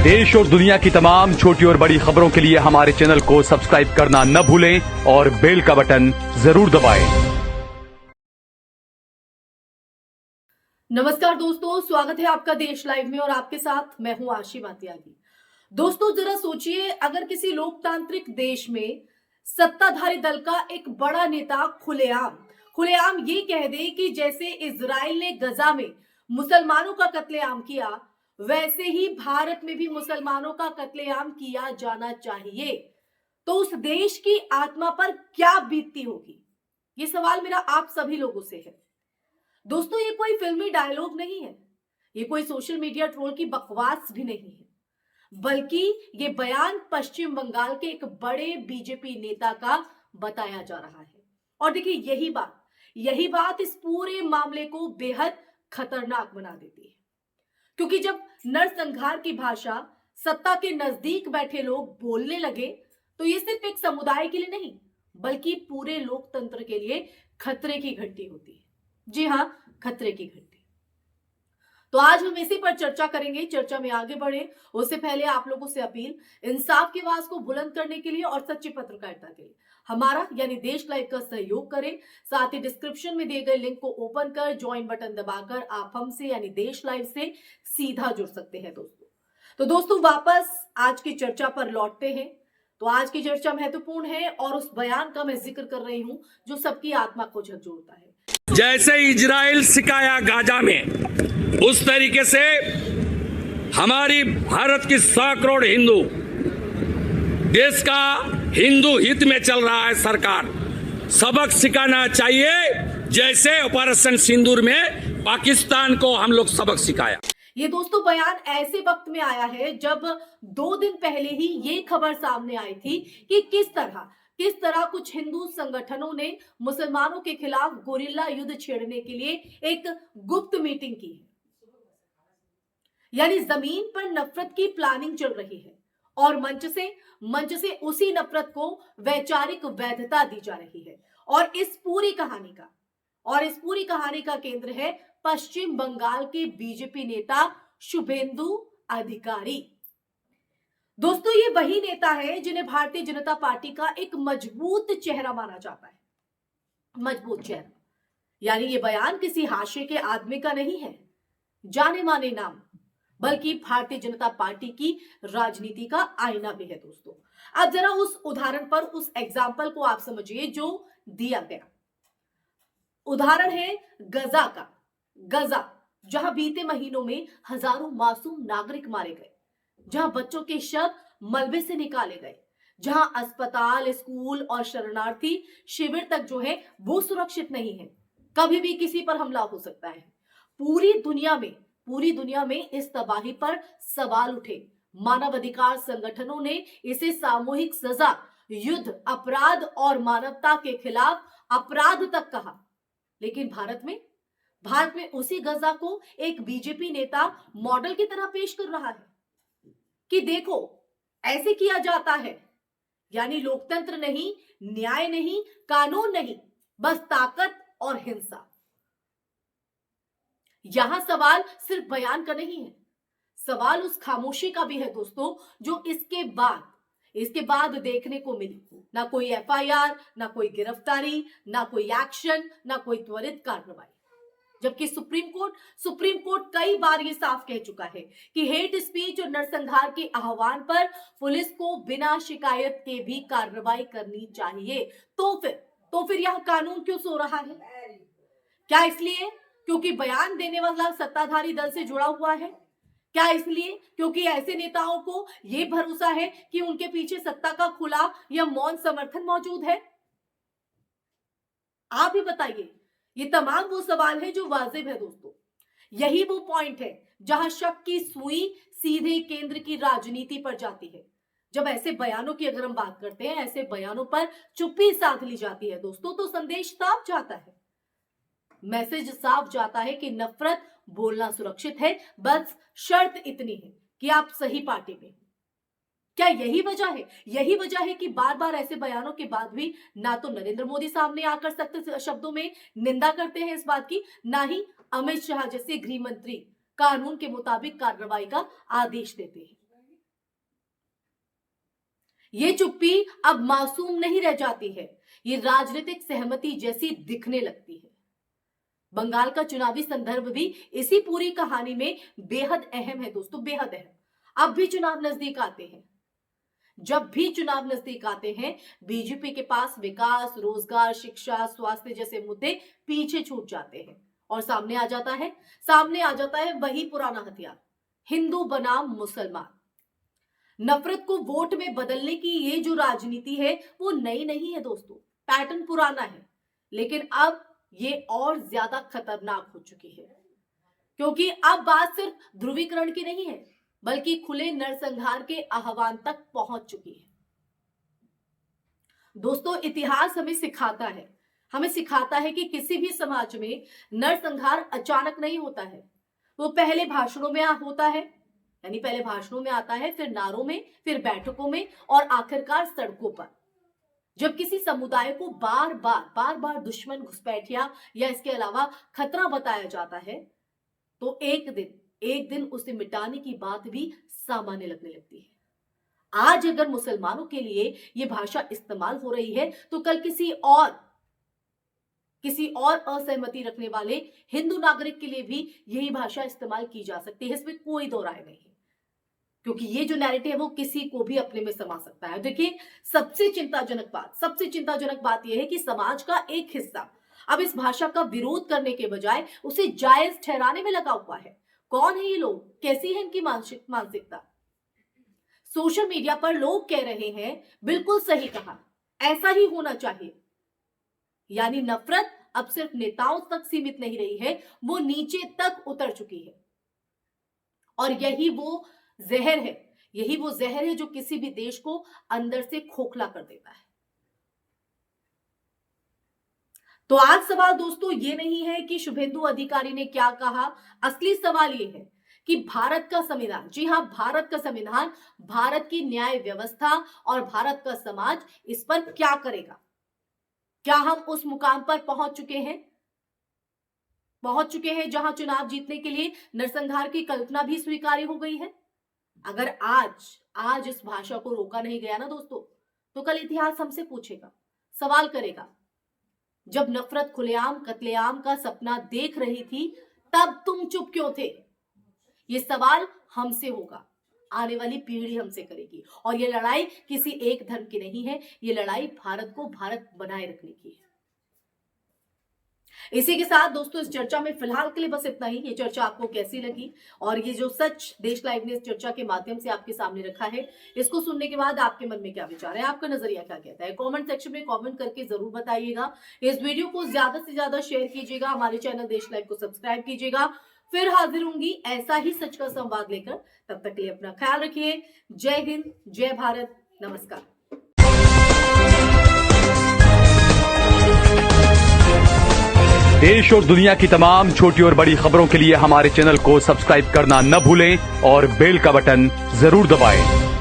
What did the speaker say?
देश और दुनिया की तमाम छोटी और बड़ी खबरों के लिए हमारे चैनल को सब्सक्राइब करना न भूलें और बेल का बटन जरूर दबाएं। नमस्कार दोस्तों, स्वागत है आपका देश लाइव में और आपके साथ मैं हूं आशी मातियागी। दोस्तों जरा सोचिए, अगर किसी लोकतांत्रिक देश में सत्ताधारी दल का एक बड़ा नेता खुलेआम ये कह दे कि जैसे इजराइल ने गजा में मुसलमानों का कत्लेआम किया, वैसे ही भारत में भी मुसलमानों का कत्लेआम किया जाना चाहिए, तो उस देश की आत्मा पर क्या बीतती होगी? ये सवाल मेरा आप सभी लोगों से है। दोस्तों ये कोई फिल्मी डायलॉग नहीं है, ये कोई सोशल मीडिया ट्रोल की बकवास भी नहीं है, बल्कि ये बयान पश्चिम बंगाल के एक बड़े बीजेपी नेता का बताया जा रहा है। और देखिए यही बात इस पूरे मामले को बेहद खतरनाक बना देती है, क्योंकि जब नरसंहार की भाषा सत्ता के नजदीक बैठे लोग बोलने लगे, तो ये सिर्फ एक समुदाय के लिए नहीं, बल्कि पूरे लोकतंत्र के लिए खतरे की घंटी होती है। जी हां, खतरे की घंटी। तो आज हम इसी पर चर्चा करेंगे। चर्चा में आगे बढ़े उससे पहले आप लोगों से अपील, इंसाफ की आवाज को बुलंद करने के लिए और सच्ची पत्रकारिता के लिए हमारा यानी देश लाइव का सहयोग करें। साथ ही डिस्क्रिप्शन में दिए गए लिंक को ओपन कर ज्वाइन बटन दबाकर आप हमसे यानी देश लाइव से सीधा जुड़ सकते हैं। तो दोस्तों वापस आज की चर्चा पर लौटते हैं। तो आज की चर्चा महत्वपूर्ण है और उस बयान का मैं जिक्र कर रही हूं जो सबकी आत्मा को झकझोरता है। जैसे इजराइल सिकाया गाजा में, उस तरीके से हमारी भारत की 100 करोड़ हिंदू, देश का हिंदू हित में चल रहा है। सरकार सबक सिखाना चाहिए, जैसे ऑपरेशन सिंदूर में पाकिस्तान को हम लोग सबक सिखाया। ये दोस्तों बयान ऐसे वक्त में आया है जब 2 दिन पहले ही ये खबर सामने आई थी कि किस तरह कुछ हिंदू संगठनों ने मुसलमानों के खिलाफ गोरिल्ला युद्ध छेड़ने के लिए एक गुप्त मीटिंग की है। यानी जमीन पर नफरत की प्लानिंग चल रही है और मंच से उसी नफरत को वैचारिक वैधता दी जा रही है। और इस पूरी कहानी का केंद्र है पश्चिम बंगाल के बीजेपी नेता शुभेंदु अधिकारी। दोस्तों ये वही नेता है जिन्हें भारतीय जनता पार्टी का एक मजबूत चेहरा माना जाता है। मजबूत चेहरा यानी ये बयान किसी हाशिए के आदमी का नहीं है, जाने माने नाम, बल्कि भारतीय जनता पार्टी की राजनीति का आईना भी है। दोस्तों अब जरा उस उदाहरण पर, उस एग्जाम्पल को आप समझिए जो दिया गया। उदाहरण है गजा का। गजा जहां बीते महीनों में हजारों मासूम नागरिक मारे गए, जहां बच्चों के शव मलबे से निकाले गए, जहां अस्पताल, स्कूल और शरणार्थी शिविर तक जो है वो सुरक्षित नहीं है। कभी भी किसी पर हमला हो सकता है। पूरी दुनिया में इस तबाही पर सवाल उठे। मानवाधिकार संगठनों ने इसे सामूहिक सजा, युद्ध, अपराध और मानवता के खिलाफ अपराध तक कहा। लेकिन भारत में उसी गजा को एक बीजेपी नेता मॉडल की तरह पेश कर रहा है कि देखो ऐसे किया जाता है। यानी लोकतंत्र नहीं, न्याय नहीं, कानून नहीं, बस ताकत और हिंसा। यहां सवाल सिर्फ बयान का नहीं है, सवाल उस खामोशी का भी है दोस्तों जो इसके बाद देखने को मिली। ना कोई एफआईआर, ना कोई गिरफ्तारी, ना कोई एक्शन, ना कोई त्वरित कार्रवाई। जबकि सुप्रीम कोर्ट कई बार ये साफ कह चुका है कि हेट स्पीच और नरसंहार के आह्वान पर पुलिस को बिना शिकायत के भी कार्रवाई करनी चाहिए। तो फिर यह कानून क्यों सो रहा है? क्या इसलिए क्योंकि बयान देने वाला सत्ताधारी दल से जुड़ा हुआ है? क्या इसलिए क्योंकि ऐसे नेताओं को यह भरोसा है कि उनके पीछे सत्ता का खुला या मौन समर्थन मौजूद है? आप ही बताइए। ये तमाम वो सवाल है जो वाजिब है दोस्तों। यही वो पॉइंट है जहां शक की सुई सीधे केंद्र की राजनीति पर जाती है। जब ऐसे बयानों की अगर हम बात करते हैं, ऐसे बयानों पर चुप्पी साध ली जाती है दोस्तों, तो संदेश साफ जाता है, मैसेज साफ जाता है कि नफरत बोलना सुरक्षित है, बस शर्त इतनी है कि आप सही पार्टी में। क्या यही वजह है कि बार बार ऐसे बयानों के बाद भी ना तो नरेंद्र मोदी सामने आकर सख्त शब्दों में निंदा करते हैं इस बात की, ना ही अमित शाह जैसे गृह मंत्री कानून के मुताबिक कार्रवाई का आदेश देते हैं। ये चुप्पी अब मासूम नहीं रह जाती है, ये राजनीतिक सहमति जैसी दिखने लगती है। बंगाल का चुनावी संदर्भ भी इसी पूरी कहानी में बेहद अहम है दोस्तों, बेहद अहम। अब भी चुनाव नजदीक आते हैं, जब भी चुनाव नजदीक आते हैं बीजेपी के पास विकास, रोजगार, शिक्षा, स्वास्थ्य जैसे मुद्दे पीछे छूट जाते हैं और सामने आ जाता है वही पुराना हथियार, हिंदू बनाम मुसलमान। नफरत को वोट में बदलने की ये जो राजनीति है वो नई नहीं है दोस्तों, पैटर्न पुराना है, लेकिन अब ये और ज्यादा खतरनाक हो चुकी है, क्योंकि अब बात सिर्फ ध्रुवीकरण की नहीं है बल्कि खुले नरसंहार के आह्वान तक पहुंच चुकी है। दोस्तों, इतिहास हमें सिखाता है कि किसी भी समाज में नरसंहार अचानक नहीं होता है, वो पहले भाषणों में होता है, यानी पहले भाषणों में आता है, फिर नारों में, फिर बैठकों में और आखिरकार सड़कों पर। जब किसी समुदाय को बार बार दुश्मन, घुसपैठिया या इसके अलावा खतरा बताया जाता है तो एक दिन उसे मिटाने की बात भी सामान्य लगने लगती है। आज अगर मुसलमानों के लिए यह भाषा इस्तेमाल हो रही है तो कल किसी और असहमति रखने वाले हिंदू नागरिक के लिए भी यही भाषा इस्तेमाल की जा सकती है, इसमें कोई दो राय नहीं, क्योंकि ये जो नैरेटिव है वो किसी को भी अपने में समा सकता है। देखिए, सबसे चिंताजनक बात यह है कि समाज का एक हिस्सा अब इस भाषा का विरोध करने के बजाय उसे जायज ठहराने में लगा हुआ है। कौन है ये लोग, कैसी है इनकी मानसिकता? सोशल मीडिया पर लोग कह रहे हैं, बिल्कुल सही कहा, ऐसा ही होना चाहिए। यानी नफरत अब सिर्फ नेताओं तक सीमित नहीं रही है, वो नीचे तक उतर चुकी है। और यही वो जहर है जो किसी भी देश को अंदर से खोखला कर देता है। तो आज सवाल दोस्तों ये नहीं है कि शुभेंदु अधिकारी ने क्या कहा, असली सवाल ये है कि भारत का संविधान, जी हां, भारत का संविधान, भारत की न्याय व्यवस्था और भारत का समाज इस पर क्या करेगा। क्या हम उस मुकाम पर पहुंच चुके हैं जहां चुनाव जीतने के लिए नरसंहार की कल्पना भी स्वीकार्य हो गई है? अगर आज इस भाषा को रोका नहीं गया ना दोस्तों, तो कल इतिहास हमसे पूछेगा, सवाल करेगा, जब नफरत खुलेआम कत्लेआम का सपना देख रही थी तब तुम चुप क्यों थे? ये सवाल हमसे होगा, आने वाली पीढ़ी हमसे करेगी। और ये लड़ाई किसी एक धर्म की नहीं है, ये लड़ाई भारत को भारत बनाए रखने की है। इसी के साथ दोस्तों इस चर्चा में फिलहाल के लिए बस इतना ही। ये चर्चा आपको कैसी लगी और ये जो सच देश लाइव ने इस चर्चा के माध्यम से आपके सामने रखा है, इसको सुनने के बाद आपके मन में क्या विचार है, आपका नजरिया क्या कहता है, कमेंट सेक्शन में कमेंट करके जरूर बताइएगा। इस वीडियो को ज्यादा से ज्यादा शेयर कीजिएगा, हमारे चैनल देश लाइव को सब्सक्राइब कीजिएगा। फिर हाजिर होंगी ऐसा ही सच का संवाद लेकर, तब तक के लिए अपना ख्याल रखिए। जय हिंद, जय भारत, नमस्कार। देश और दुनिया की तमाम छोटी और बड़ी खबरों के लिए हमारे चैनल को सब्सक्राइब करना न भूलें और बेल का बटन जरूर दबाएं।